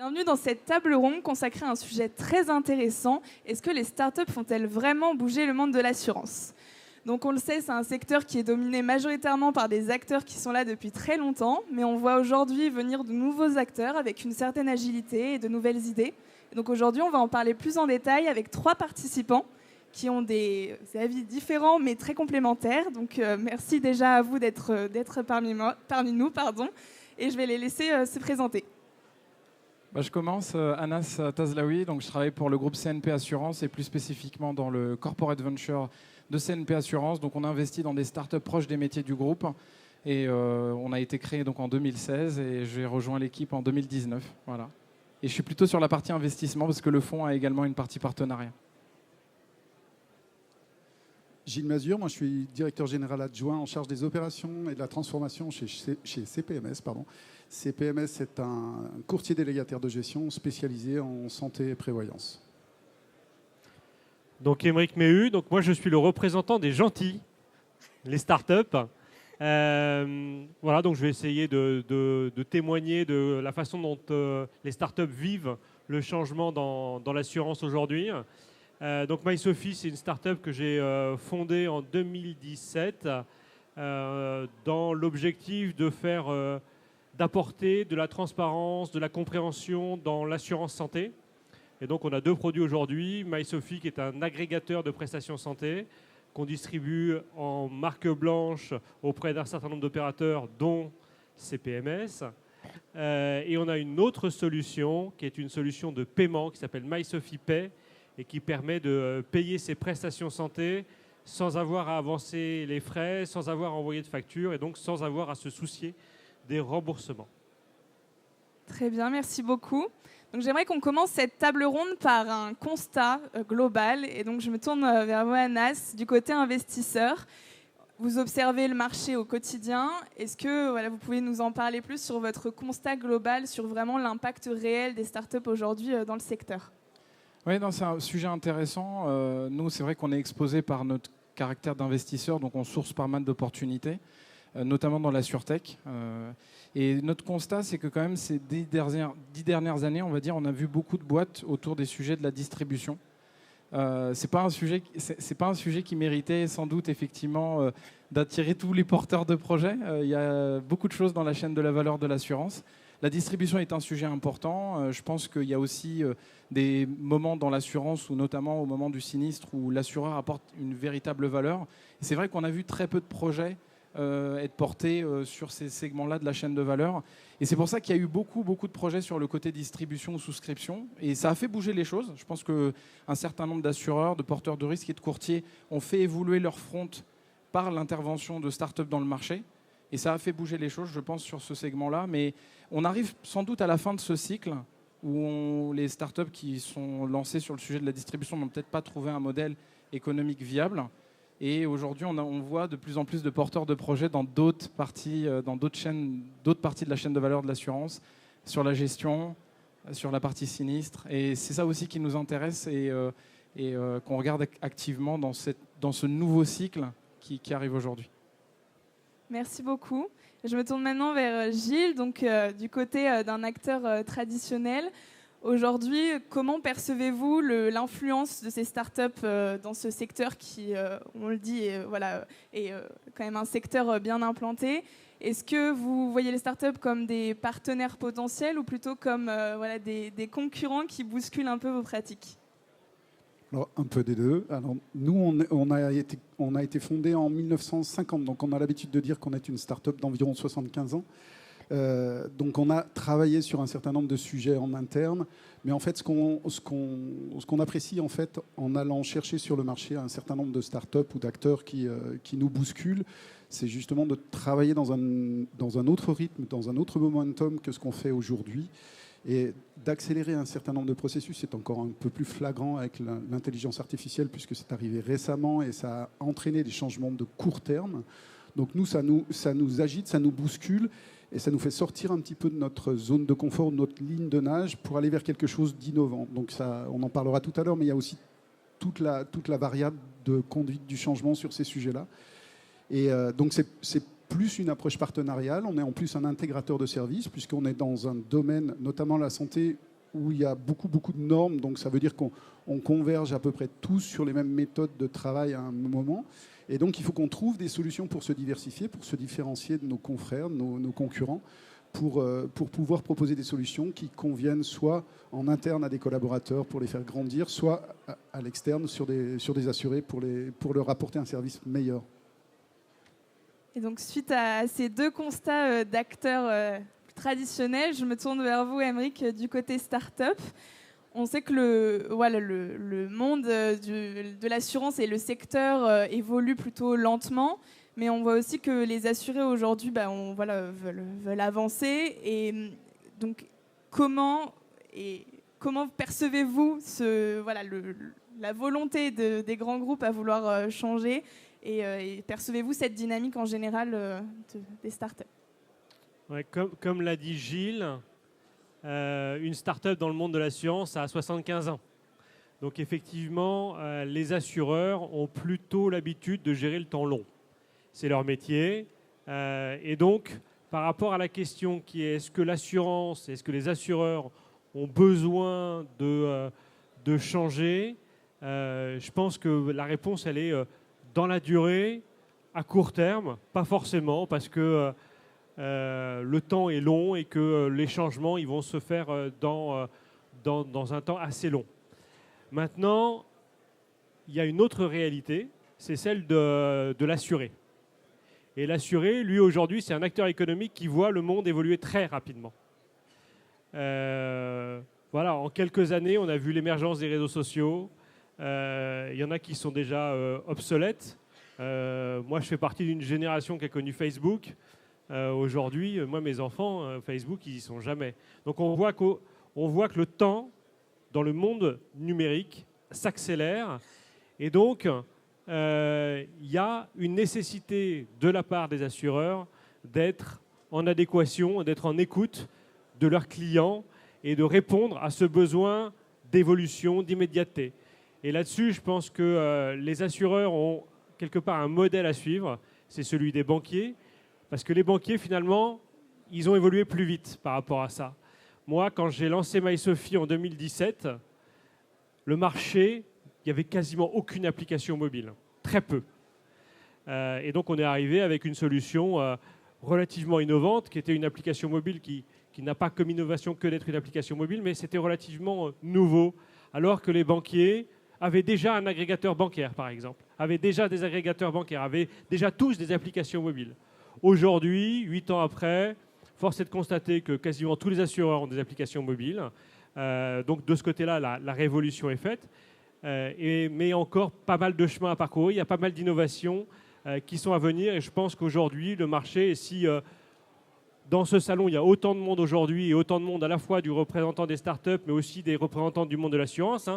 Bienvenue dans cette table ronde consacrée à un sujet très intéressant. Est-ce que les startups font-elles vraiment bouger le monde de l'assurance ? Donc on le sait, c'est un secteur qui est dominé majoritairement par des acteurs qui sont là depuis très longtemps, mais on voit aujourd'hui venir de nouveaux acteurs avec une certaine agilité et de nouvelles idées. Et donc aujourd'hui, on va en parler plus en détail avec 3 participants qui ont des avis différents mais très complémentaires. Donc merci déjà à vous d'être parmi nous. Et je vais les laisser se présenter. Je commence, Anas Tazlaoui, donc je travaille pour le groupe CNP Assurance et plus spécifiquement dans le corporate venture de CNP Assurance. Donc on investit dans des startups proches des métiers du groupe et on a été créé donc en 2016 et j'ai rejoint l'équipe en 2019. Voilà. Et je suis plutôt sur la partie investissement parce que le fonds a également une partie partenariat. Gilles Mazur, moi je suis directeur général adjoint en charge des opérations et de la transformation chez CPMS. CPMS est un courtier délégataire de gestion spécialisé en santé et prévoyance. Donc Émeric Méhu, donc moi je suis le représentant des gentils, les startups. Voilà, donc je vais essayer de témoigner de la façon dont les startups vivent le changement dans l'assurance aujourd'hui. Donc MySophie, c'est une startup que j'ai fondée en 2017 dans l'objectif d'apporter de la transparence, de la compréhension dans l'assurance santé. Et donc on a 2 produits aujourd'hui. MySophie qui est un agrégateur de prestations santé qu'on distribue en marque blanche auprès d'un certain nombre d'opérateurs dont CPMS. Et on a une autre solution qui est une solution de paiement qui s'appelle MySophie Pay et qui permet de payer ses prestations santé sans avoir à avancer les frais, sans avoir à envoyer de facture et donc sans avoir à se soucier des remboursements. Très bien, merci beaucoup. Donc, j'aimerais qu'on commence cette table ronde par un constat global. Et donc, je me tourne vers vous, Anas, du côté investisseur. Vous observez le marché au quotidien. Est-ce que vous pouvez nous en parler plus sur votre constat global, sur vraiment l'impact réel des startups aujourd'hui dans le secteur ? Oui, c'est un sujet intéressant. Nous, c'est vrai qu'on est exposé par notre caractère d'investisseur, donc on source pas mal d'opportunités, notamment dans la surtech. Et notre constat, c'est que quand même ces 10 dernières années, on va dire, on a vu beaucoup de boîtes autour des sujets de la distribution. C'est pas un sujet qui méritait sans doute effectivement d'attirer tous les porteurs de projets. Il y a beaucoup de choses dans la chaîne de la valeur de l'assurance. La distribution est un sujet important. Je pense qu'il y a aussi des moments dans l'assurance, ou notamment au moment du sinistre, où l'assureur apporte une véritable valeur. Et c'est vrai qu'on a vu très peu de projets être portés sur ces segments-là de la chaîne de valeur. Et c'est pour ça qu'il y a eu beaucoup de projets sur le côté distribution ou souscription. Et ça a fait bouger les choses. Je pense qu'un certain nombre d'assureurs, de porteurs de risques et de courtiers ont fait évoluer leur front par l'intervention de start-up dans le marché. Et ça a fait bouger les choses, je pense, sur ce segment-là. Mais on arrive sans doute à la fin de ce cycle où les startups qui sont lancées sur le sujet de la distribution n'ont peut-être pas trouvé un modèle économique viable. Et aujourd'hui, on voit de plus en plus de porteurs de projets dans d'autres parties de la chaîne de valeur de l'assurance, sur la gestion, sur la partie sinistre. Et c'est ça aussi qui nous intéresse et qu'on regarde activement dans ce nouveau cycle qui arrive aujourd'hui. Merci beaucoup. Je me tourne maintenant vers Gilles, donc du côté d'un acteur traditionnel. Aujourd'hui, comment percevez-vous l'influence de ces startups dans ce secteur qui, on le dit, est quand même un secteur bien implanté ? Est-ce que vous voyez les startups comme des partenaires potentiels ou plutôt comme des concurrents qui bousculent un peu vos pratiques ? Alors, un peu des deux. Alors, nous, on a été fondé en 1950, donc on a l'habitude de dire qu'on est une start-up d'environ 75 ans. Donc on a travaillé sur un certain nombre de sujets en interne, mais en fait ce qu'on apprécie en fait en allant chercher sur le marché un certain nombre de startups ou d'acteurs qui nous bousculent, c'est justement de travailler dans un autre rythme, dans un autre momentum que ce qu'on fait aujourd'hui, et d'accélérer un certain nombre de processus. C'est encore un peu plus flagrant avec l'intelligence artificielle puisque c'est arrivé récemment et ça a entraîné des changements de court terme. Donc nous, ça nous agite, ça nous bouscule. Et ça nous fait sortir un petit peu de notre zone de confort, de notre ligne de nage, pour aller vers quelque chose d'innovant. Donc ça, on en parlera tout à l'heure, mais il y a aussi toute la variable de conduite du changement sur ces sujets-là. Et donc c'est plus une approche partenariale. On est en plus un intégrateur de services, puisqu'on est dans un domaine, notamment la santé, où il y a beaucoup de normes, donc ça veut dire qu'on converge à peu près tous sur les mêmes méthodes de travail à un moment. Et donc il faut qu'on trouve des solutions pour se diversifier, pour se différencier de nos confrères, de nos concurrents, pour pouvoir proposer des solutions qui conviennent soit en interne à des collaborateurs pour les faire grandir, soit à l'externe sur des assurés pour leur apporter un service meilleur. Et donc, suite à ces deux constats d'acteurs traditionnels, je me tourne vers vous, Aymeric, du côté start-up. On sait que le monde de l'assurance et le secteur évoluent plutôt lentement, mais on voit aussi que les assurés aujourd'hui veulent avancer. Et donc, comment percevez-vous la volonté des grands groupes à vouloir changer et percevez-vous cette dynamique en général des startups? Ouais, comme l'a dit Gilles, une start-up dans le monde de l'assurance a 75 ans. Donc effectivement, les assureurs ont plutôt l'habitude de gérer le temps long. C'est leur métier. Et donc, par rapport à la question qui est est-ce que l'assurance, est-ce que les assureurs ont besoin de changer, je pense que la réponse, elle est dans la durée, à court terme, pas forcément, parce que le temps est long et que les changements ils vont se faire dans un temps assez long. Maintenant, il y a une autre réalité, c'est celle de l'assuré. Et l'assuré, lui, aujourd'hui, c'est un acteur économique qui voit le monde évoluer très rapidement. Voilà, en quelques années, on a vu l'émergence des réseaux sociaux. Il y en a qui sont déjà obsolètes. Moi, je fais partie d'une génération qui a connu Facebook. Aujourd'hui, moi, mes enfants, Facebook, ils n'y sont jamais. Donc, on voit que le temps, dans le monde numérique, s'accélère. Et donc, il y a une nécessité de la part des assureurs d'être en adéquation, d'être en écoute de leurs clients et de répondre à ce besoin d'évolution, d'immédiateté. Et là-dessus, je pense que les assureurs ont quelque part un modèle à suivre, c'est celui des banquiers, parce que les banquiers, finalement, ils ont évolué plus vite par rapport à ça. Moi, quand j'ai lancé MySophie en 2017, le marché, il n'y avait quasiment aucune application mobile, très peu. Et donc, on est arrivé avec une solution relativement innovante, qui était une application mobile qui n'a pas comme innovation que d'être une application mobile, mais c'était relativement nouveau, alors que les banquiers avaient déjà un agrégateur bancaire, par exemple, avaient déjà des agrégateurs bancaires, avaient déjà tous des applications mobiles. Aujourd'hui, 8 ans après, force est de constater que quasiment tous les assureurs ont des applications mobiles. Donc de ce côté-là, la révolution est faite. Mais encore pas mal de chemin à parcourir. Il y a pas mal d'innovations qui sont à venir. Et je pense qu'aujourd'hui, le marché, si dans ce salon, il y a autant de monde aujourd'hui et autant de monde à la fois du représentant des startups, mais aussi des représentants du monde de l'assurance.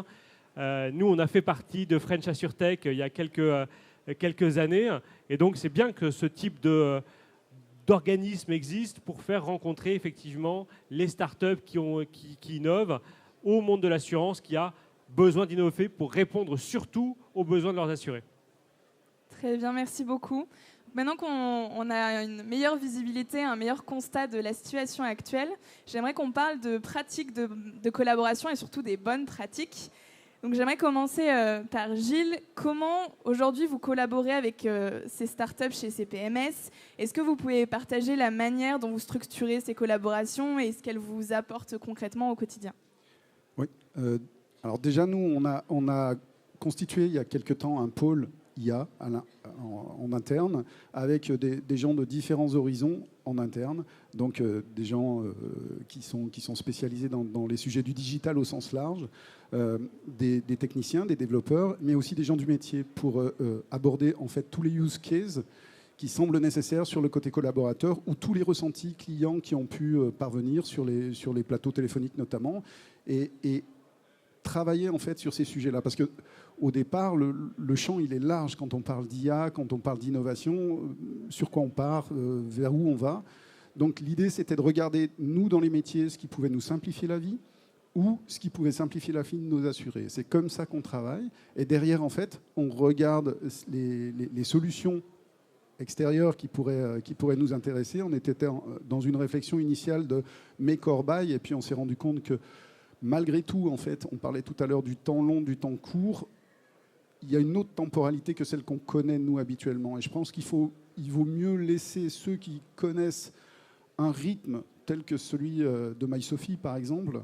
Nous, on a fait partie de French AssureTech il y a quelques années. Et donc, c'est bien que ce type d'organisme existe pour faire rencontrer effectivement les startups qui innovent au monde de l'assurance qui a besoin d'innover pour répondre surtout aux besoins de leurs assurés. Très bien, merci beaucoup. Maintenant qu'on a une meilleure visibilité, un meilleur constat de la situation actuelle, j'aimerais qu'on parle de pratiques de collaboration et surtout des bonnes pratiques. Donc j'aimerais commencer par Gilles. Comment aujourd'hui vous collaborez avec ces startups chez CPMS? Est-ce que vous pouvez partager la manière dont vous structurez ces collaborations et ce qu'elles vous apportent concrètement au quotidien? Oui. Alors déjà, nous, on a constitué il y a quelque temps un pôle IA en interne avec des gens de différents horizons en interne, donc des gens qui sont spécialisés dans les sujets du digital au sens large, des techniciens, des développeurs, mais aussi des gens du métier pour aborder en fait tous les use cases qui semblent nécessaires sur le côté collaborateur ou tous les ressentis clients qui ont pu parvenir sur les plateaux téléphoniques notamment et travailler en fait sur ces sujets-là parce que au départ, le champ il est large quand on parle d'IA, quand on parle d'innovation, sur quoi on part, vers où on va. Donc l'idée c'était de regarder nous dans les métiers ce qui pouvait nous simplifier la vie ou ce qui pouvait simplifier la vie de nos assurés. C'est comme ça qu'on travaille et derrière en fait on regarde les solutions extérieures qui pourraient nous intéresser. On était dans une réflexion initiale de make or buy et puis on s'est rendu compte que malgré tout, en fait, on parlait tout à l'heure du temps long, du temps court, il y a une autre temporalité que celle qu'on connaît, nous, habituellement. Et je pense qu'il vaut mieux laisser ceux qui connaissent un rythme tel que celui de MySophie, par exemple,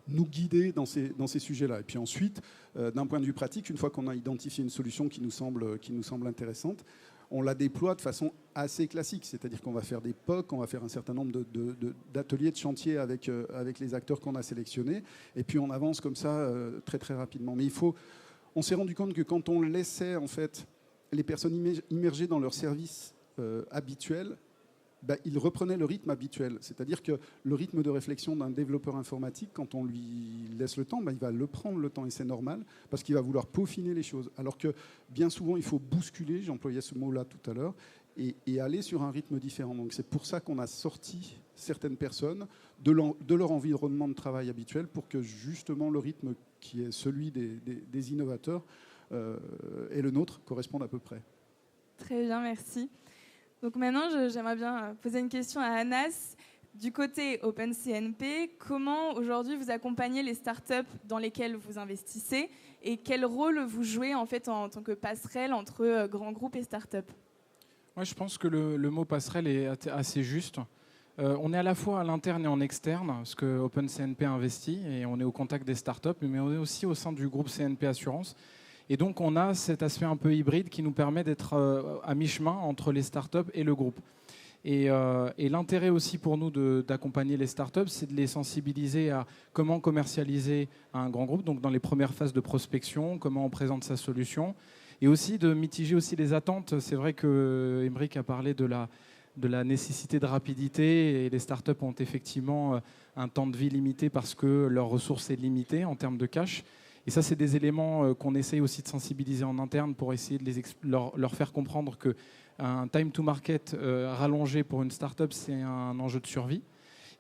nous guider dans ces sujets-là. Et puis ensuite, d'un point de vue pratique, une fois qu'on a identifié une solution qui nous semble intéressante, on la déploie de façon assez classique. C'est-à-dire qu'on va faire des POC, on va faire un certain nombre d'ateliers, de chantiers avec les acteurs qu'on a sélectionnés. Et puis on avance comme ça très très rapidement. Mais on s'est rendu compte que quand on laissait en fait les personnes immergées dans leur service habituel, il reprenait le rythme habituel. C'est-à-dire que le rythme de réflexion d'un développeur informatique, quand on lui laisse le temps, il va le prendre le temps, et c'est normal, parce qu'il va vouloir peaufiner les choses. Alors que bien souvent, il faut bousculer, j'employais ce mot-là tout à l'heure, et aller sur un rythme différent. Donc c'est pour ça qu'on a sorti certaines personnes de leur environnement de travail habituel, pour que justement le rythme qui est celui des innovateurs et le nôtre correspondent à peu près. Très bien, merci. Donc maintenant, j'aimerais bien poser une question à Anas. Du côté OpenCNP, comment aujourd'hui vous accompagnez les startups dans lesquelles vous investissez et quel rôle vous jouez en fait en tant que passerelle entre grands groupes et startups? Ouais, je pense que le mot passerelle est assez juste. On est à la fois à l'interne et en externe, parce que OpenCNP investit et on est au contact des startups, mais on est aussi au sein du groupe CNP Assurance. Et donc, on a cet aspect un peu hybride qui nous permet d'être à mi-chemin entre les startups et le groupe. Et l'intérêt aussi pour nous d'accompagner les startups, c'est de les sensibiliser à comment commercialiser un grand groupe, donc dans les premières phases de prospection, comment on présente sa solution, et aussi de mitiger aussi les attentes. C'est vrai que Aymeric a parlé de la nécessité de rapidité, et les startups ont effectivement un temps de vie limité parce que leur ressource est limitée en termes de cash. Et ça, c'est des éléments qu'on essaye aussi de sensibiliser en interne pour essayer de leur faire comprendre qu'un time to market rallongé pour une startup, c'est un enjeu de survie.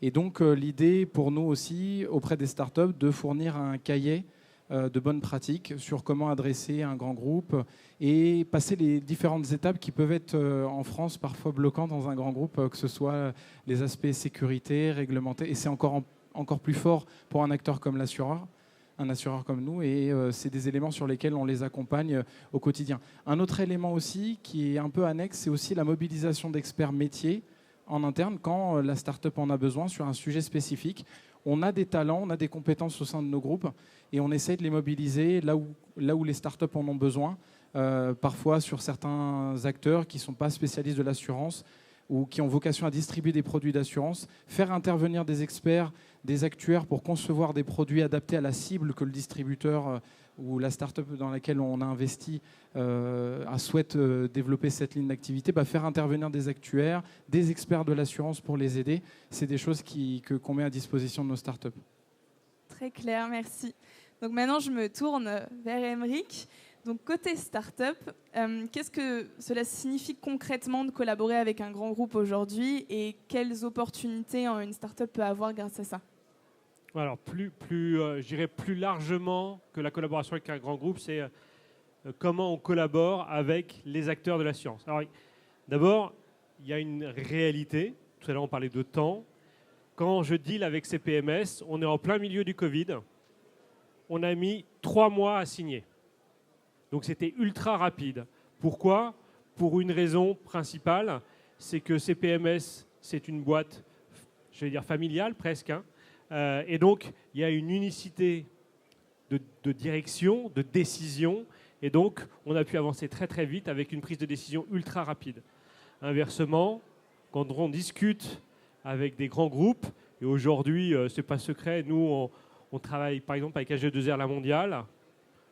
Et donc, l'idée pour nous aussi, auprès des startups, de fournir un cahier de bonnes pratiques sur comment adresser un grand groupe et passer les différentes étapes qui peuvent être en France parfois bloquantes dans un grand groupe, que ce soit les aspects sécurité, réglementés. Et c'est encore plus fort pour un acteur comme l'assureur. Un assureur comme nous, et c'est des éléments sur lesquels on les accompagne au quotidien. Un autre élément aussi qui est un peu annexe, c'est aussi la mobilisation d'experts métiers en interne quand la start-up en a besoin sur un sujet spécifique. On a des talents, on a des compétences au sein de nos groupes et on essaye de les mobiliser là où les start-up en ont besoin, parfois sur certains acteurs qui ne sont pas spécialistes de l'assurance ou qui ont vocation à distribuer des produits d'assurance, faire intervenir des experts, des actuaires pour concevoir des produits adaptés à la cible que le distributeur ou la start-up dans laquelle on a investi souhaite développer cette ligne d'activité, faire intervenir des actuaires, des experts de l'assurance pour les aider. C'est des choses qu'on met à disposition de nos start-up. Très clair, merci. Donc maintenant, je me tourne vers Aymeric. Donc côté start-up, qu'est-ce que cela signifie concrètement de collaborer avec un grand groupe aujourd'hui et quelles opportunités une start-up peut avoir grâce à ça? Alors, je dirais plus largement que la collaboration avec un grand groupe, c'est comment on collabore avec les acteurs de la science. Alors, d'abord, il y a une réalité. Tout à l'heure, on parlait de temps. Quand je deal avec ces PMS, on est en plein milieu du Covid. On a mis 3 mois à signer. Donc, c'était ultra rapide. Pourquoi? Pour une raison principale, c'est que ces PMS, c'est une boîte, je vais dire familiale presque, et donc, il y a une unicité de direction, de décision, et donc, on a pu avancer très très vite avec une prise de décision ultra rapide. Inversement, quand on discute avec des grands groupes, et aujourd'hui, ce n'est pas secret, nous, on travaille par exemple avec AG2R La Mondiale.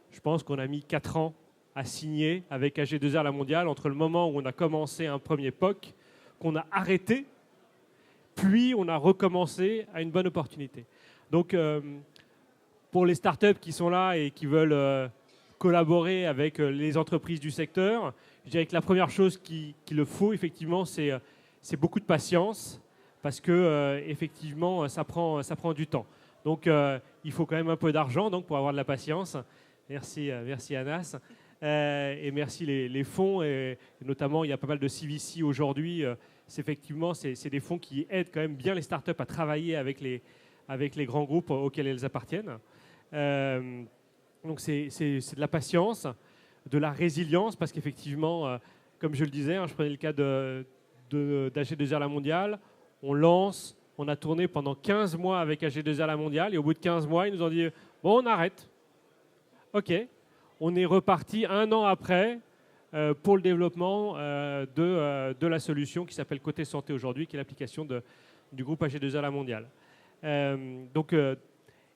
Je pense qu'on a mis 4 ans à signer avec AG2R La Mondiale entre le moment où on a commencé un premier POC, qu'on a arrêté, puis on a recommencé à une bonne opportunité. Donc, pour les startups qui sont là et qui veulent collaborer avec les entreprises du secteur, je dirais que la première chose qu'il le faut, effectivement, c'est beaucoup de patience, parce que effectivement, ça prend du temps. Donc, il faut quand même un peu d'argent pour avoir de la patience. Merci Anas. Et merci les fonds. Et notamment, il y a pas mal de CVC aujourd'hui. Effectivement, c'est des fonds qui aident quand même bien les startups à travailler avec avec les grands groupes auxquels elles appartiennent. Donc c'est de la patience, de la résilience, parce qu'effectivement, comme je le disais, je prenais le cas d'AG2R La Mondiale, on lance, on a tourné pendant 15 mois avec AG2R La Mondiale, et au bout de 15 mois, ils nous ont dit « bon, on arrête ». OK, on est reparti 1 an après pour le développement de la solution qui s'appelle Côté Santé aujourd'hui, qui est l'application du groupe AG2R La Mondiale.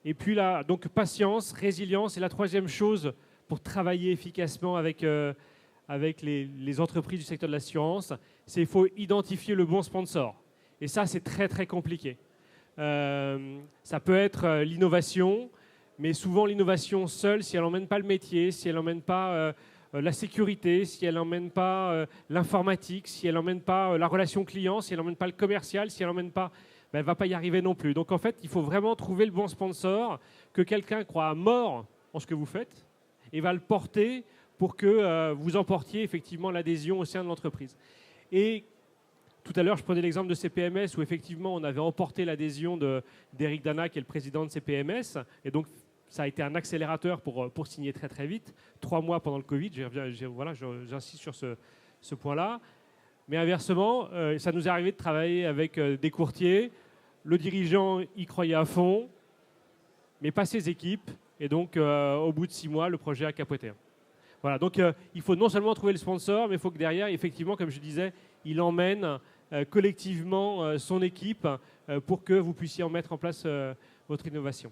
Et puis là, donc patience, résilience, et la troisième chose pour travailler efficacement avec les entreprises du secteur de l'assurance, c'est qu'il faut identifier le bon sponsor. Et ça, c'est très très compliqué. Ça peut être l'innovation, mais souvent l'innovation seule, si elle n'emmène pas le métier, si elle n'emmène pas la sécurité, si elle n'emmène pas l'informatique, si elle n'emmène pas la relation client, si elle n'emmène pas le commercial, si elle n'emmène pas... elle ne va pas y arriver non plus. Donc en fait, il faut vraiment trouver le bon sponsor, que quelqu'un croit à mort en ce que vous faites, et va le porter pour que vous emportiez effectivement l'adhésion au sein de l'entreprise. Et tout à l'heure, je prenais l'exemple de CPMS, où effectivement, on avait emporté l'adhésion d'Eric Dana, qui est le président de CPMS, et donc ça a été un accélérateur pour signer très très vite, 3 mois pendant le Covid, j'insiste sur ce point-là. Mais inversement, ça nous est arrivé de travailler avec des courtiers. Le dirigeant y croyait à fond, mais pas ses équipes. Et donc, au bout de 6 mois, le projet a capoté. Voilà, donc il faut non seulement trouver le sponsor, mais il faut que derrière, effectivement, comme je disais, il emmène collectivement son équipe pour que vous puissiez en mettre en place votre innovation.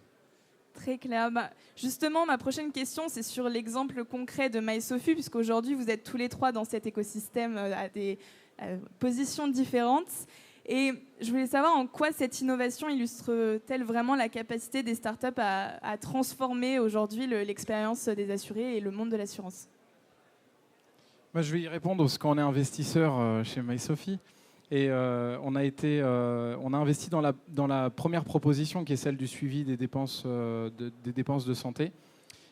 Très clair. Justement, ma prochaine question, c'est sur l'exemple concret de MySophie, puisqu'aujourd'hui, vous êtes tous les 3 dans cet écosystème à des positions différentes. Et je voulais savoir en quoi cette innovation illustre-t-elle vraiment la capacité des startups à transformer aujourd'hui l'expérience des assurés et le monde de l'assurance. Moi, je vais y répondre parce qu'on est investisseur chez MySophie. Et on a investi dans la première proposition qui est celle du suivi des dépenses de santé.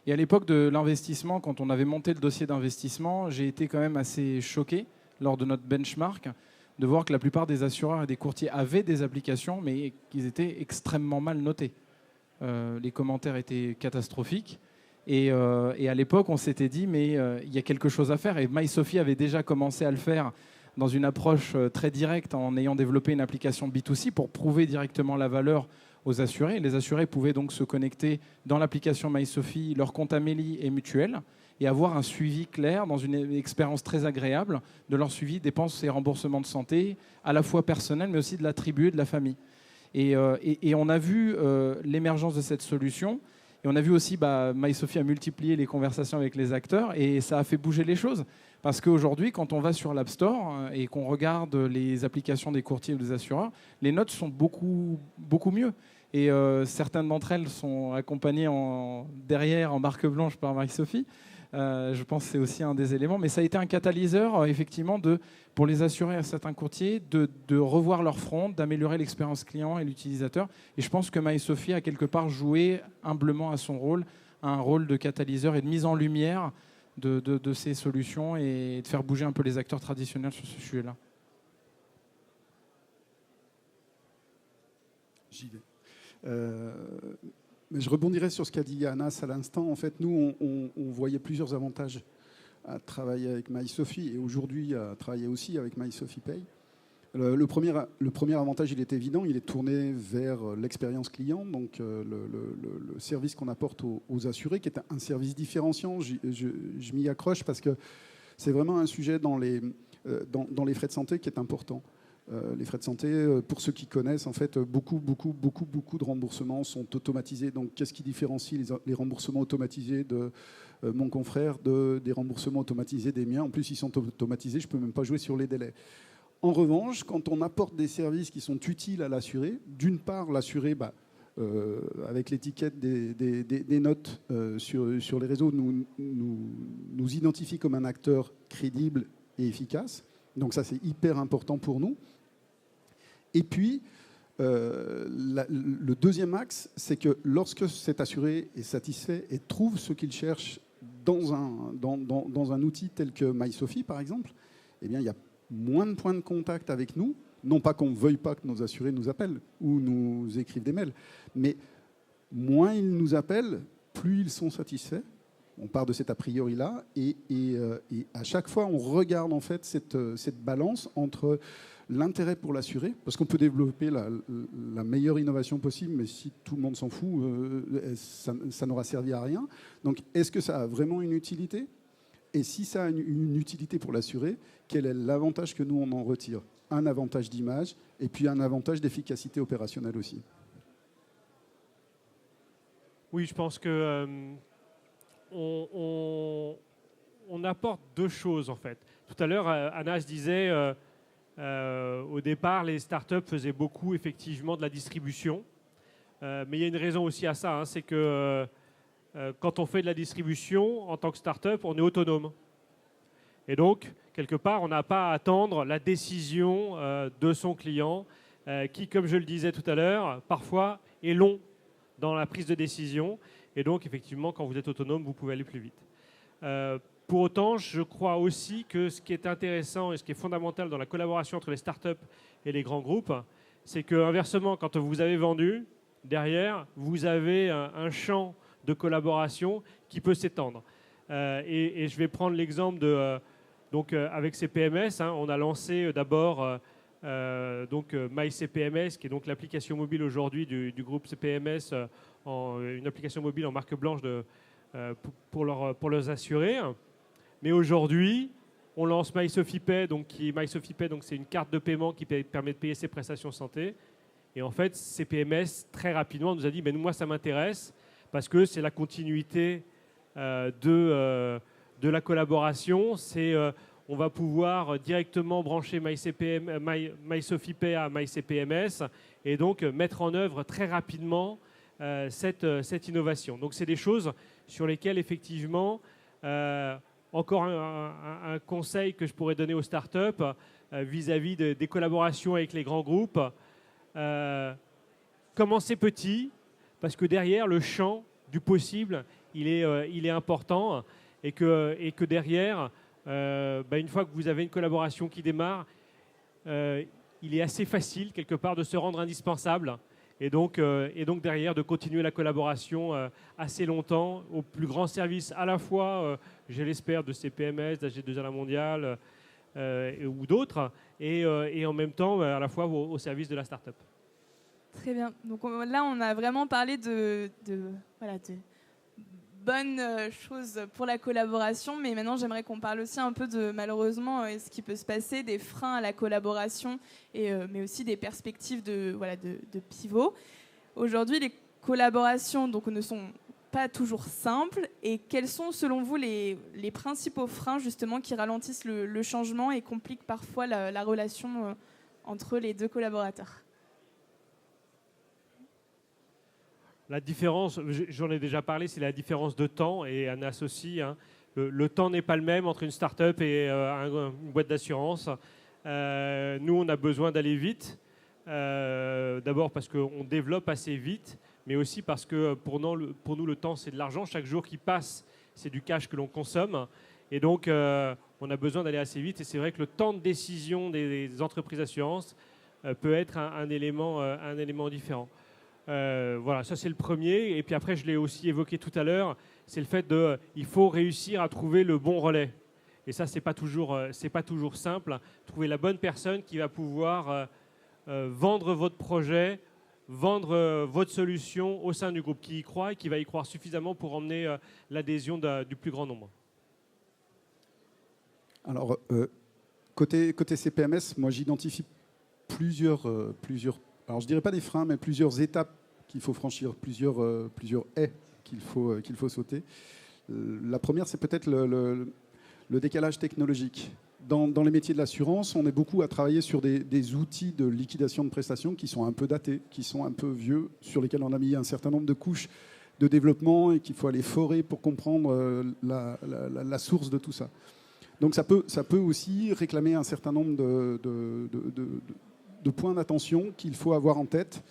Et à l'époque de l'investissement, quand on avait monté le dossier d'investissement, j'ai été quand même assez choqué lors de notre benchmark de voir que la plupart des assureurs et des courtiers avaient des applications, mais qu'ils étaient extrêmement mal notés. Les commentaires étaient catastrophiques. Et à l'époque, on s'était dit, mais il y a quelque chose à faire. Et MySophie avait déjà commencé à le faire dans une approche très directe en ayant développé une application B2C pour prouver directement la valeur aux assurés. Les assurés pouvaient donc se connecter dans l'application MySophie, leur compte Amélie et Mutuelle, et avoir un suivi clair dans une expérience très agréable de leur suivi dépenses et remboursements de santé, à la fois personnel, mais aussi de la tribu et de la famille. Et on a vu l'émergence de cette solution. Et on a vu aussi MySophie a multiplié les conversations avec les acteurs et ça a fait bouger les choses. Parce qu'aujourd'hui, quand on va sur l'App Store et qu'on regarde les applications des courtiers ou des assureurs, les notes sont beaucoup, beaucoup mieux. Et certaines d'entre elles sont accompagnées derrière en marque blanche par MySophie. Je pense que c'est aussi un des éléments. Mais ça a été un catalyseur, effectivement, pour les assurés à certains courtiers, de revoir leur front, d'améliorer l'expérience client et l'utilisateur. Et je pense que MySophie a quelque part joué humblement à son rôle, un rôle de catalyseur et de mise en lumière de ces solutions et de faire bouger un peu les acteurs traditionnels sur ce sujet-là. J'y vais. Mais je rebondirais sur ce qu'a dit Anas à l'instant. En fait, nous, on voyait plusieurs avantages à travailler avec MySophie et aujourd'hui à travailler aussi avec MySophie Pay. Le premier avantage, il est évident, il est tourné vers l'expérience client, donc le service qu'on apporte aux assurés, qui est un service différenciant. Je m'y accroche parce que c'est vraiment un sujet dans les frais de santé qui est important. Les frais de santé, pour ceux qui connaissent, en fait, beaucoup de remboursements sont automatisés. Donc, qu'est-ce qui différencie les remboursements automatisés de mon confrère des remboursements automatisés des miens? En plus, ils sont automatisés, je ne peux même pas jouer sur les délais. En revanche, quand on apporte des services qui sont utiles à l'assuré, d'une part, l'assuré, avec l'étiquette des notes sur les réseaux, nous identifie comme un acteur crédible et efficace. Donc ça, c'est hyper important pour nous. Et puis, le deuxième axe, c'est que lorsque cet assuré est satisfait et trouve ce qu'il cherche dans un outil tel que MySophie, par exemple, eh bien, il y a moins de points de contact avec nous Non pas qu'on ne veuille pas que nos assurés nous appellent ou nous écrivent des mails, mais moins ils nous appellent, plus ils sont satisfaits. On part de cet a priori-là, et à chaque fois, on regarde en fait cette balance entre l'intérêt pour l'assuré, parce qu'on peut développer la meilleure innovation possible, mais si tout le monde s'en fout, ça n'aura servi à rien. Donc, est-ce que ça a vraiment une utilité ? Et si ça a une utilité pour l'assuré, quel est l'avantage que nous, on en retire ? Un avantage d'image, et puis un avantage d'efficacité opérationnelle aussi. Oui, je pense que on apporte deux choses, en fait. Tout à l'heure, Anas disait, au départ, les startups faisaient beaucoup, effectivement, de la distribution. Mais il y a une raison aussi à ça, hein, c'est que quand on fait de la distribution, en tant que startup, on est autonome. Et donc, quelque part, on n'a pas à attendre la décision de son client, qui, comme je le disais tout à l'heure, parfois est long dans la prise de décision. Et donc, effectivement, quand vous êtes autonome, vous pouvez aller plus vite. Pour autant, je crois aussi que ce qui est intéressant et ce qui est fondamental dans la collaboration entre les startups et les grands groupes, c'est qu'inversement, quand vous avez vendu, derrière, vous avez un champ de collaboration qui peut s'étendre. Et je vais prendre l'exemple de... avec CPMS, hein, on a lancé d'abord MyCPMS, qui est donc l'application mobile aujourd'hui du groupe CPMS, une application mobile en marque blanche pour leurs assurés. Mais aujourd'hui, on lance MySofiPay, donc c'est une carte de paiement qui permet de payer ses prestations santé. Et en fait, CPMS, très rapidement, nous a dit, moi, ça m'intéresse, parce que c'est la continuité de la collaboration. On va pouvoir directement brancher MySofiPay à MyCPMS et donc mettre en œuvre très rapidement cette innovation. Donc, c'est des choses sur lesquelles, effectivement, encore un conseil que je pourrais donner aux startups vis-à-vis des collaborations avec les grands groupes. Commencez petit, parce que derrière, le champ du possible, il est important, et que derrière, une fois que vous avez une collaboration qui démarre, il est assez facile, quelque part, de se rendre indispensable, et donc derrière, de continuer la collaboration assez longtemps, au plus grand service à la fois, je l'espère, de CPMS, d'AG2R La Mondiale ou d'autres, et en même temps, à la fois au service de la start-up. Très bien. Donc là, on a vraiment parlé de bonnes choses pour la collaboration, mais maintenant, j'aimerais qu'on parle aussi un peu de, malheureusement, ce qui peut se passer, des freins à la collaboration, mais aussi des perspectives de pivot. Aujourd'hui, les collaborations ne sont pas toujours simples. Et quels sont, selon vous, les principaux freins, justement, qui ralentissent le changement et compliquent parfois la relation entre les deux collaborateurs ? La différence, j'en ai déjà parlé, c'est la différence de temps, et Anas aussi. Hein. Le temps n'est pas le même entre une start-up et une boîte d'assurance. Nous, on a besoin d'aller vite. D'abord parce qu'on développe assez vite, mais aussi parce que pour nous, le temps, c'est de l'argent. Chaque jour qui passe, c'est du cash que l'on consomme. Et donc, on a besoin d'aller assez vite. Et c'est vrai que le temps de décision des entreprises d'assurance peut être un élément différent. Voilà, ça c'est le premier. Et puis après, je l'ai aussi évoqué tout à l'heure, c'est le fait il faut réussir à trouver le bon relais. Et ça, c'est pas toujours simple. Trouver la bonne personne qui va pouvoir vendre votre projet, vendre votre solution au sein du groupe, qui y croit et qui va y croire suffisamment pour emmener l'adhésion du plus grand nombre. Alors, côté CPMS, moi j'identifie plusieurs, alors je dirais pas des freins, mais plusieurs étapes qu'il faut franchir, plusieurs haies qu'il faut sauter. La première, c'est peut-être le décalage technologique. Dans les métiers de l'assurance, on est beaucoup à travailler sur des outils de liquidation de prestations qui sont un peu datés, qui sont un peu vieux, sur lesquels on a mis un certain nombre de couches de développement et qu'il faut aller forer pour comprendre la source de tout ça. Donc ça peut aussi réclamer un certain nombre de points d'attention qu'il faut avoir en tête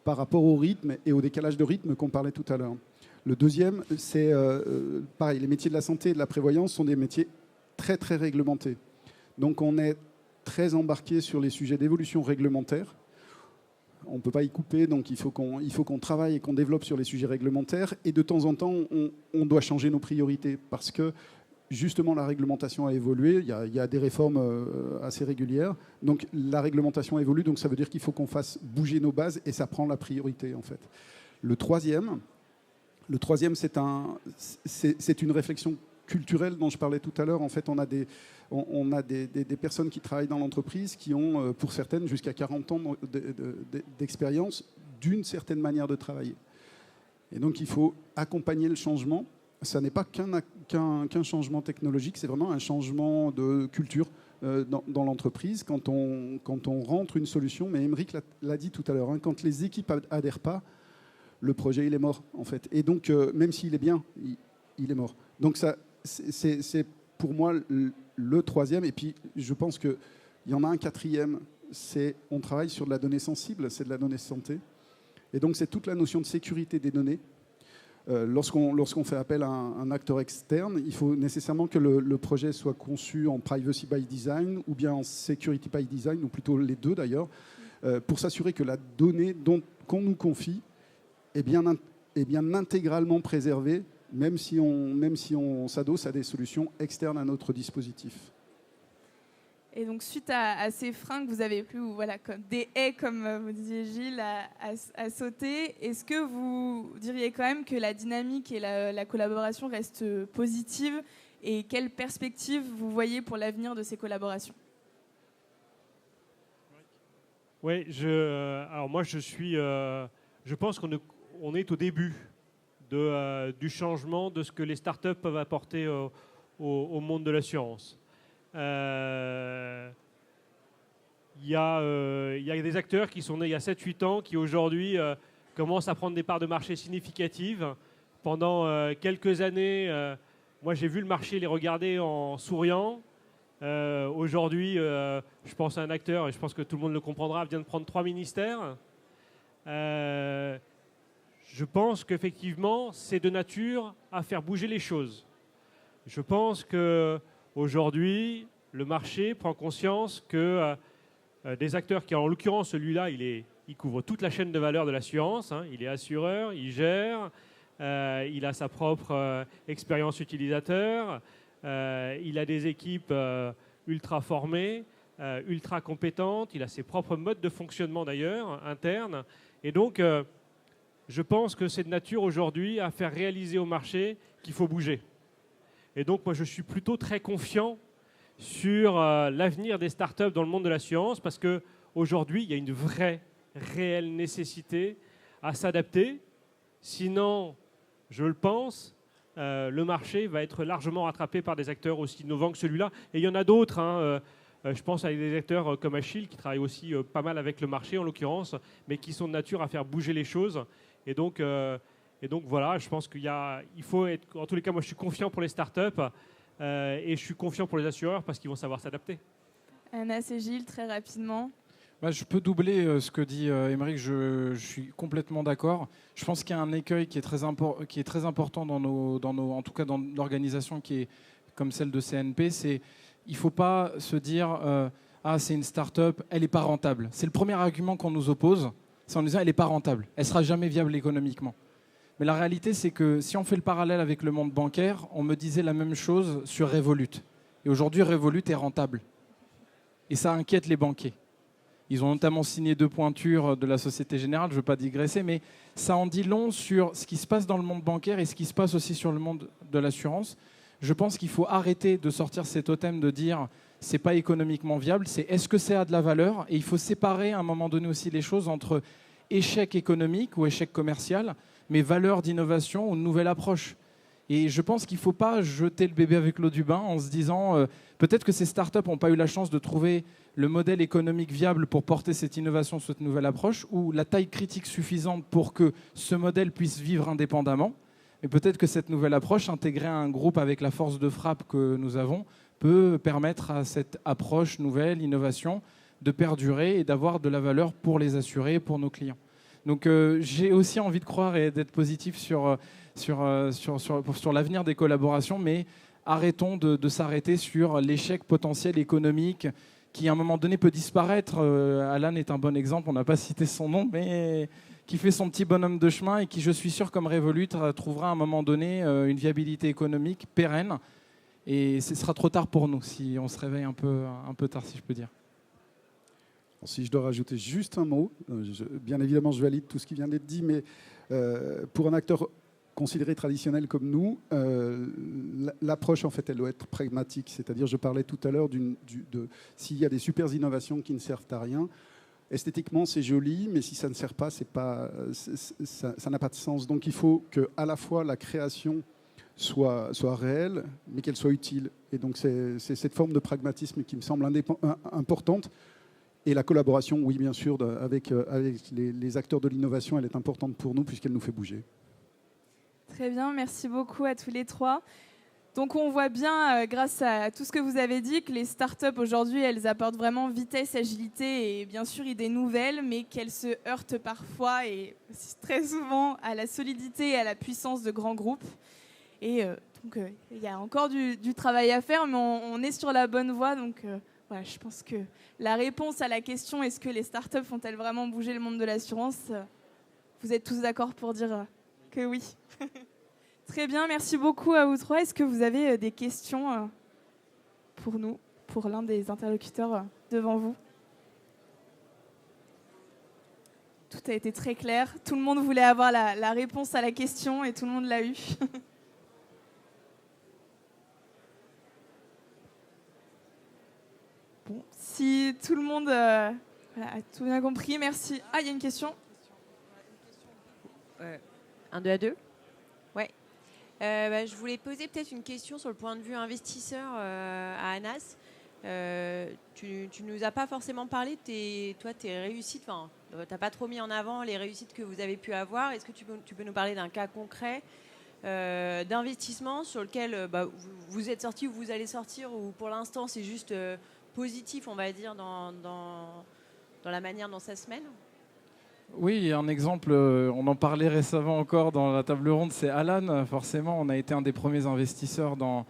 par rapport au rythme et au décalage de rythme qu'on parlait tout à l'heure. Le deuxième, c'est pareil, les métiers de la santé et de la prévoyance sont des métiers très très réglementés. Donc on est très embarqué sur les sujets d'évolution réglementaire. On ne peut pas y couper, donc il faut qu'on travaille et qu'on développe sur les sujets réglementaires. Et de temps en temps, on doit changer nos priorités parce que justement, la réglementation a évolué. Il y a des réformes assez régulières. Donc la réglementation évolue, donc ça veut dire qu'il faut qu'on fasse bouger nos bases et ça prend la priorité en fait. Le troisième, c'est une réflexion culturelle dont je parlais tout à l'heure. En fait, on a des personnes qui travaillent dans l'entreprise qui ont, pour certaines, jusqu'à 40 ans d'expérience d'une certaine manière de travailler. Et donc, il faut accompagner le changement. Ça n'est pas qu'un changement technologique, c'est vraiment un changement de culture dans l'entreprise. Quand on rentre une solution, mais Aymeric l'a dit tout à l'heure, hein, quand les équipes adhèrent pas, le projet, il est mort, en fait. Et donc, même s'il est bien, il est mort. Donc, ça, c'est pour moi le troisième. Et puis, je pense qu'il y en a un quatrième, c'est on travaille sur de la donnée sensible, c'est de la donnée santé. Et donc, c'est toute la notion de sécurité des données. Lorsqu'on fait appel à un acteur externe, il faut nécessairement que le projet soit conçu en privacy by design ou bien en security by design, ou plutôt les deux d'ailleurs, pour s'assurer que la donnée qu'on nous confie est bien intégralement préservée, même si on s'adosse à des solutions externes à notre dispositif. Et donc, suite à ces freins que vous avez pu, voilà, comme des haies, comme vous disiez Gilles, à sauter, est-ce que vous diriez quand même que la dynamique et la collaboration restent positives, et quelles perspectives vous voyez pour l'avenir de ces collaborations? Oui, alors moi je pense qu'on est au début du changement de ce que les startups peuvent apporter au monde de l'assurance. Il y a des acteurs qui sont nés il y a 7-8 ans qui aujourd'hui commencent à prendre des parts de marché significatives. Pendant quelques années, moi j'ai vu le marché les regarder en souriant. Aujourd'hui, je pense à un acteur, et je pense que tout le monde le comprendra, vient de prendre 3 ministères. Je pense qu'effectivement, c'est de nature à faire bouger les choses. Je pense qu'aujourd'hui, le marché prend conscience que des acteurs qui, en l'occurrence, celui-là, il couvre toute la chaîne de valeur de l'assurance. Hein, il est assureur, il gère, il a sa propre expérience utilisateur, il a des équipes ultra formées, ultra compétentes, il a ses propres modes de fonctionnement d'ailleurs, internes. Et donc, je pense que c'est de nature aujourd'hui à faire réaliser au marché qu'il faut bouger. Et donc, moi, je suis plutôt très confiant sur l'avenir des startups dans le monde de l'assurance parce qu'aujourd'hui, il y a une vraie, réelle nécessité à s'adapter. Sinon, je le pense, le marché va être largement rattrapé par des acteurs aussi innovants que celui-là. Et il y en a d'autres. Hein, je pense à des acteurs comme Achille qui travaillent aussi pas mal avec le marché, en l'occurrence, mais qui sont de nature à faire bouger les choses. Et donc voilà, je pense qu'il faut être... En tous les cas, moi, je suis confiant pour les startups et je suis confiant pour les assureurs parce qu'ils vont savoir s'adapter. Anas et Gilles, très rapidement. Je peux doubler ce que dit Aymeric, je suis complètement d'accord. Je pense qu'il y a un écueil qui est très important en tout cas dans l'organisation qui est comme celle de CNP, c'est il ne faut pas se dire c'est une start-up, elle n'est pas rentable. C'est le premier argument qu'on nous oppose, c'est en disant elle n'est pas rentable, elle ne sera jamais viable économiquement. Mais la réalité, c'est que si on fait le parallèle avec le monde bancaire, on me disait la même chose sur Revolut. Et aujourd'hui, Revolut est rentable. Et ça inquiète les banquiers. Ils ont notamment signé 2 pointures de la Société Générale, je ne veux pas digresser, mais ça en dit long sur ce qui se passe dans le monde bancaire et ce qui se passe aussi sur le monde de l'assurance. Je pense qu'il faut arrêter de sortir ces totems de dire c'est pas économiquement viable, c'est est-ce que ça a de la valeur, et il faut séparer à un moment donné aussi les choses entre échec économique ou échec commercial, mais valeur d'innovation ou nouvelle approche. Et je pense qu'il ne faut pas jeter le bébé avec l'eau du bain en se disant peut-être que ces startups n'ont pas eu la chance de trouver le modèle économique viable pour porter cette innovation, cette nouvelle approche, ou la taille critique suffisante pour que ce modèle puisse vivre indépendamment. Mais peut-être que cette nouvelle approche, intégrée à un groupe avec la force de frappe que nous avons, peut permettre à cette approche nouvelle, innovation, de perdurer et d'avoir de la valeur pour les assurés, pour nos clients. Donc j'ai aussi envie de croire et d'être positif sur l'avenir des collaborations, mais arrêtons de s'arrêter sur l'échec potentiel économique qui à un moment donné peut disparaître. Alan est un bon exemple, on n'a pas cité son nom, mais qui fait son petit bonhomme de chemin et qui, je suis sûr, comme Revolut, trouvera à un moment donné une viabilité économique pérenne. Et ce sera trop tard pour nous si on se réveille un peu tard, si je peux dire. Si je dois rajouter juste un mot, bien évidemment, je valide tout ce qui vient d'être dit, mais pour un acteur considéré traditionnel comme nous, l'approche, en fait, elle doit être pragmatique. C'est-à-dire, je parlais tout à l'heure s'il y a des super innovations qui ne servent à rien, esthétiquement, c'est joli, mais si ça ne sert pas, ça n'a pas de sens. Donc, il faut qu'à la fois la création soit réelle, mais qu'elle soit utile. Et donc, c'est cette forme de pragmatisme qui me semble importante. Et la collaboration, oui, bien sûr, avec les acteurs de l'innovation, elle est importante pour nous puisqu'elle nous fait bouger. Très bien, merci beaucoup à tous les trois. Donc on voit bien, grâce à tout ce que vous avez dit, que les startups aujourd'hui, elles apportent vraiment vitesse, agilité et bien sûr idées nouvelles, mais qu'elles se heurtent parfois et très souvent à la solidité et à la puissance de grands groupes. Et donc il y a encore du travail à faire, mais on est sur la bonne voie. Donc voilà, je pense que la réponse à la question « Est-ce que les startups font-elles vraiment bouger le monde de l'assurance ?» vous êtes tous d'accord pour dire que oui. Très bien, merci beaucoup à vous trois. Est-ce que vous avez des questions pour nous, pour l'un des interlocuteurs devant vous? Tout a été très clair. Tout le monde voulait avoir la réponse à la question et tout le monde l'a eu. Bon, si tout le monde a tout bien compris, merci. Ah, il y a une question. 1, 2 à 2. Ouais. Je voulais poser peut-être une question sur le point de vue investisseur à Anas. Tu nous as pas forcément parlé de tes réussites. Enfin, tu n'as pas trop mis en avant les réussites que vous avez pu avoir. Est-ce que tu peux nous parler d'un cas concret d'investissement sur lequel vous êtes sorti ou vous allez sortir, ou pour l'instant c'est juste positif, on va dire, dans la manière dont ça se mène? Oui, un exemple, on en parlait récemment encore dans la table ronde, c'est Alan. Forcément, on a été un des premiers investisseurs dans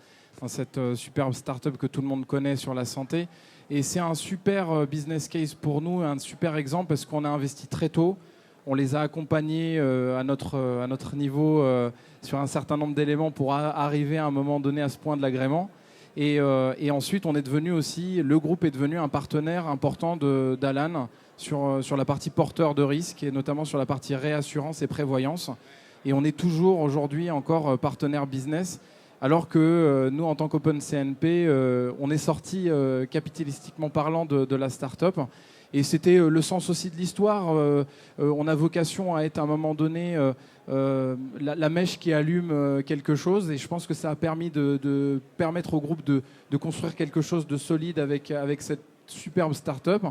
cette superbe start-up que tout le monde connaît sur la santé. Et c'est un super business case pour nous, un super exemple parce qu'on a investi très tôt. On les a accompagnés à notre niveau sur un certain nombre d'éléments pour arriver à un moment donné à ce point de l'agrément. Et ensuite, le groupe est devenu un partenaire important d'Alan sur la partie porteur de risque et notamment sur la partie réassurance et prévoyance. Et on est toujours aujourd'hui encore partenaire business, alors que nous, en tant qu'Open CNP, on est sorti capitalistiquement parlant de la start-up. Et c'était le sens aussi de l'histoire. On a vocation à être à un moment donné la mèche qui allume quelque chose. Et je pense que ça a permis de permettre au groupe de construire quelque chose de solide avec cette superbe start-up.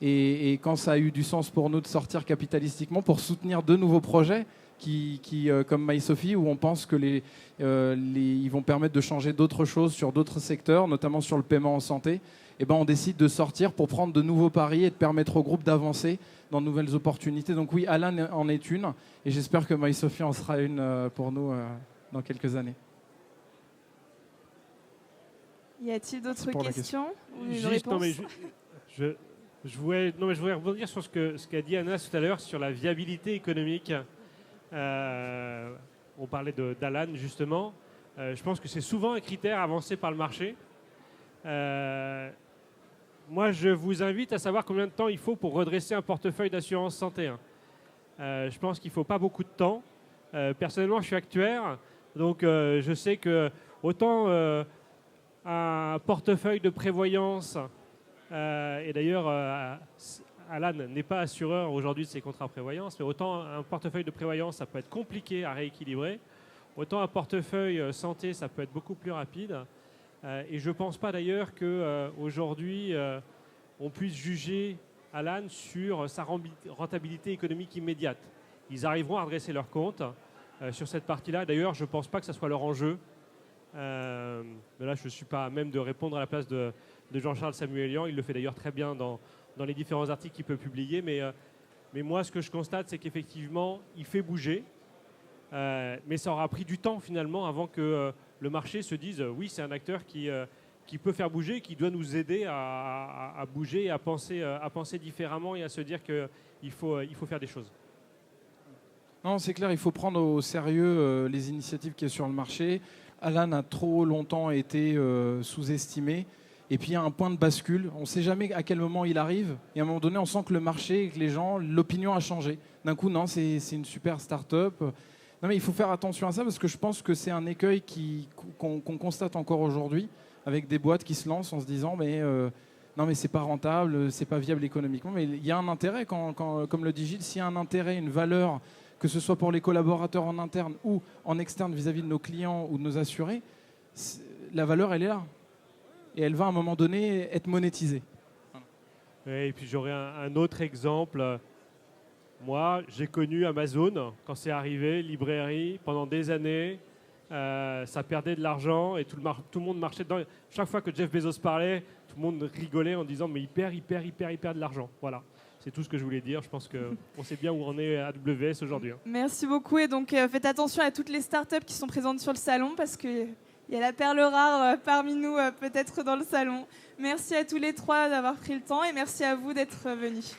Et quand ça a eu du sens pour nous de sortir capitalistiquement pour soutenir de nouveaux projets comme MySophie, où on pense que ils vont permettre de changer d'autres choses sur d'autres secteurs, notamment sur le paiement en santé, et on décide de sortir pour prendre de nouveaux paris et de permettre au groupe d'avancer dans de nouvelles opportunités. Donc oui, Alan en est une, et j'espère que MySophie en sera une pour nous dans quelques années. Y a-t-il d'autres questions ou une Juste, réponse? non, mais je voulais rebondir sur ce qu'a dit Anas tout à l'heure sur la viabilité économique. On parlait d'Alan justement. Je pense que c'est souvent un critère avancé par le marché. Moi, je vous invite à savoir combien de temps il faut pour redresser un portefeuille d'assurance santé. Je pense qu'il ne faut pas beaucoup de temps. Personnellement, je suis actuaire, donc je sais que autant un portefeuille de prévoyance, et d'ailleurs, Alan n'est pas assureur aujourd'hui de ses contrats prévoyance, mais autant un portefeuille de prévoyance, ça peut être compliqué à rééquilibrer, autant un portefeuille santé, ça peut être beaucoup plus rapide. Et je ne pense pas d'ailleurs qu'aujourd'hui, on puisse juger Alan sur sa rentabilité économique immédiate. Ils arriveront à redresser leurs comptes sur cette partie-là. D'ailleurs, je ne pense pas que ce soit leur enjeu. Mais là, je ne suis pas à même de répondre à la place de Jean-Charles Samuelian. Il le fait d'ailleurs très bien dans les différents articles qu'il peut publier. Mais moi, ce que je constate, c'est qu'effectivement, il fait bouger. Mais ça aura pris du temps finalement avant que le marché se dise oui, c'est un acteur qui qui peut faire bouger, qui doit nous aider à bouger, à penser différemment et à se dire qu'il faut faire des choses. Non, c'est clair, il faut prendre au sérieux les initiatives qu'il y a sur le marché. Alan a trop longtemps été sous-estimé. Et puis il y a un point de bascule. On ne sait jamais à quel moment il arrive. Et à un moment donné, on sent que le marché, que les gens, l'opinion a changé. D'un coup, non, c'est une super start-up. Non, mais il faut faire attention à ça parce que je pense que c'est un écueil qu'on constate encore aujourd'hui avec des boîtes qui se lancent en se disant non, mais c'est pas rentable, c'est pas viable économiquement. Mais il y a un intérêt, comme le dit Gilles, s'il y a un intérêt, une valeur, que ce soit pour les collaborateurs en interne ou en externe vis-à-vis de nos clients ou de nos assurés, la valeur, elle est là. Et elle va à un moment donné être monétisée. Et puis j'aurais un autre exemple. Moi, j'ai connu Amazon quand c'est arrivé, librairie, pendant des années. Ça perdait de l'argent et tout le monde marchait dedans. Chaque fois que Jeff Bezos parlait, tout le monde rigolait en disant mais il perd de l'argent. Voilà, c'est tout ce que je voulais dire. Je pense qu'on sait bien où on est à AWS aujourd'hui. Merci beaucoup. Et donc faites attention à toutes les startups qui sont présentes sur le salon parce qu'il y a la perle rare parmi nous peut-être dans le salon. Merci à tous les trois d'avoir pris le temps et merci à vous d'être venus.